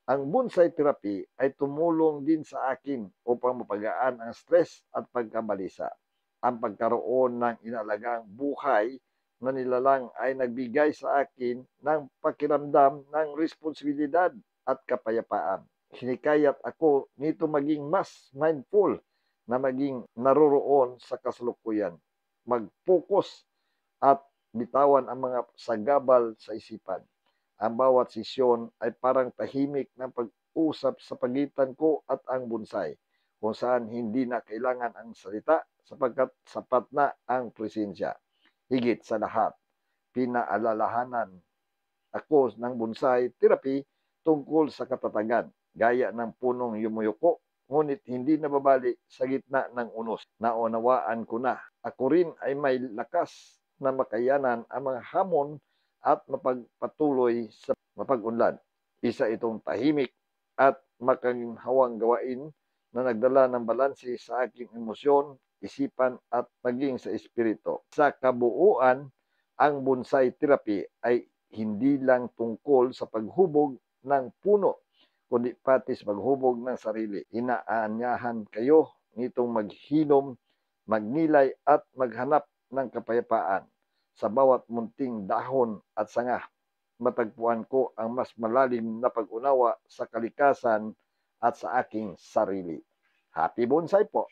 Ang bonsai therapy ay tumulong din sa akin upang mapagaan ang stress at pagkabalisa. Ang pagkaroon ng inalagang buhay na nilalang ay nagbigay sa akin ng pakiramdam ng responsibilidad at kapayapaan. Hinikayat ako nito maging mas mindful na maging naroroon sa kasalukuyan, mag-focus at bitawan ang mga sagabal sa isipan. Ang bawat sesyon ay parang tahimik ng pag-usap sa pagitan ko at ang bonsai, kung saan hindi na kailangan ang salita sapagkat sapat na ang presensya. Higit sa lahat, pinaalalahanan ako ng bonsai therapy tungkol sa katatagan, gaya ng punong yumuyuko, ngunit hindi nababali sa gitna ng unos. Naunawaan ko na ako rin ay may lakas na makayanan ang mga hamon at mapagpatuloy sa mapag-unlad. Isa itong tahimik at makanghawang gawain na nagdala ng balanse sa aking emosyon, isipan at maging sa espiritu. Sa kabuuan, ang bonsai therapy ay hindi lang tungkol sa paghubog ng puno, kundi pati sa paghubog ng sarili. Inaanyahan kayo nitong maghinom, magnilay at maghanap ng kapayapaan. Sa bawat munting dahon at sanga, matagpuan ko ang mas malalim na pag-unawa sa kalikasan at sa aking sarili. Happy bonsai po!